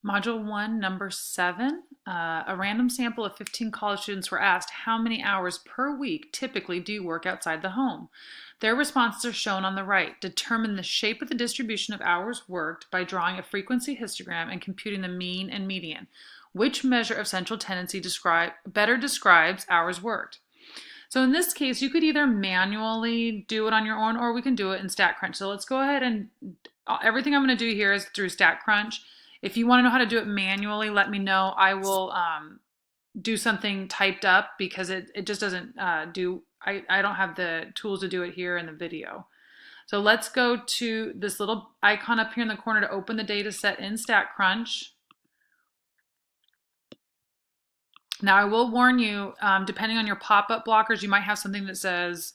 Module 1, number 7, a random sample of 15 college students were asked how many hours per week typically do you work outside the home. Their responses are shown on the right. Determine the shape of the distribution of hours worked by drawing a frequency histogram and computing the mean and median. Which measure of central tendency better describes hours worked? So in this case, you could either manually do it on your own or we can do it in StatCrunch. So let's go ahead and everything I'm going to do here is through StatCrunch. If you want to know how to do it manually, let me know. I will do something typed up because it just doesn't I don't have the tools to do it here in the video. So let's go to this little icon up here in the corner to open the data set in StatCrunch. Now I will warn you, depending on your pop-up blockers, you might have something that says,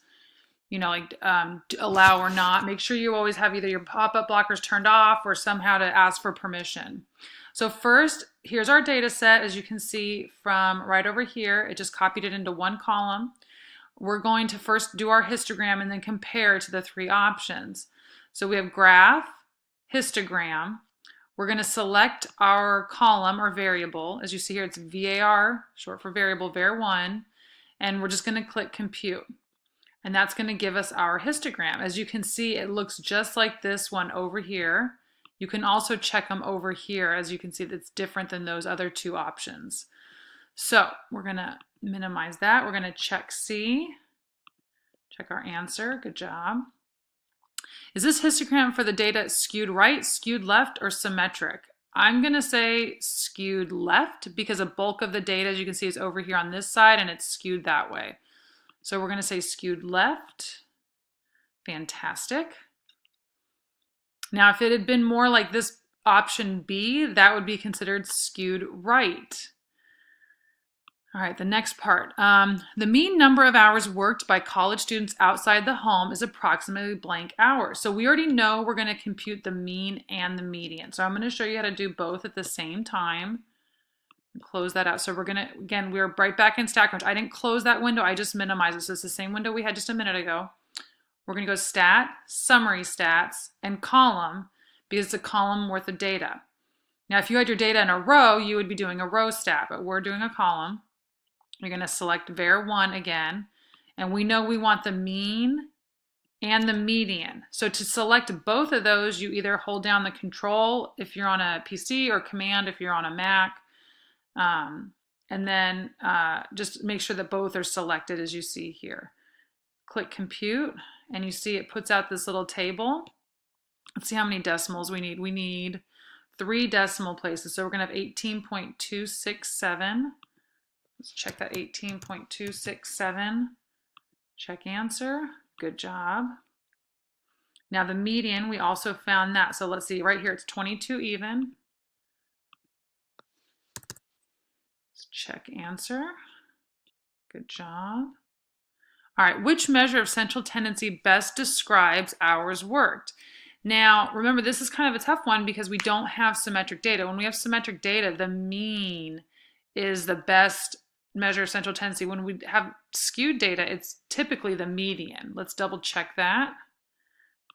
you know, like allow or not. Make sure you always have either your pop-up blockers turned off or somehow to ask for permission. So first, here's our data set. As you can see from right over here, it just copied it into one column. We're going to first do our histogram and then compare to the three options. So we have graph, histogram. We're going to select our column or variable. As you see here, it's VAR, short for variable, var1, and we're just going to click compute. And that's going to give us our histogram. As you can see, it looks just like this one over here. You can also check them over here. As you can see, that's different than those other two options. So we're going to minimize that. We're going to check C, check our answer. Good job. Is this histogram for the data skewed right, skewed left, or symmetric? I'm going to say skewed left because a bulk of the data, as you can see, is over here on this side and it's skewed that way. So we're going to say skewed left. Fantastic. Now, if it had been more like this option B, that would be considered skewed right. All right, the next part. The mean number of hours worked by college students outside the home is approximately blank hours. So we already know we're going to compute the mean and the median. So I'm going to show you how to do both at the same time. Close that out. So we're going to, again, we're right back in StatCrunch. I didn't close that window. I just minimized it. So it's the same window we had just a minute ago. We're going to go Stat, Summary Stats, and Column because it's a column worth of data. Now, if you had your data in a row, you would be doing a row stat, but we're doing a column. You're going to select var1 again, and we know we want the mean and the median. So to select both of those, you either hold down the Control if you're on a PC or Command if you're on a Mac. And then just make sure that both are selected as you see here. Click compute and you see it puts out this little table. Let's see how many decimals we need. We need 3 decimal places. So we're going to have 18.267. Let's check that 18.267. Check answer. Good job. Now the median, we also found that. So let's see, right here it's 22 even. Check answer. Good job. All right, which measure of central tendency best describes hours worked? Now, remember, this is kind of a tough one because we don't have symmetric data. When we have symmetric data, the mean is the best measure of central tendency. When we have skewed data, it's typically the median. Let's double check that.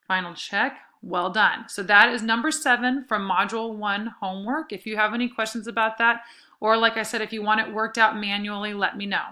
Final check. Well done. So that is number 7 from Module 1 homework. If you have any questions about that, or like I said, if you want it worked out manually, let me know.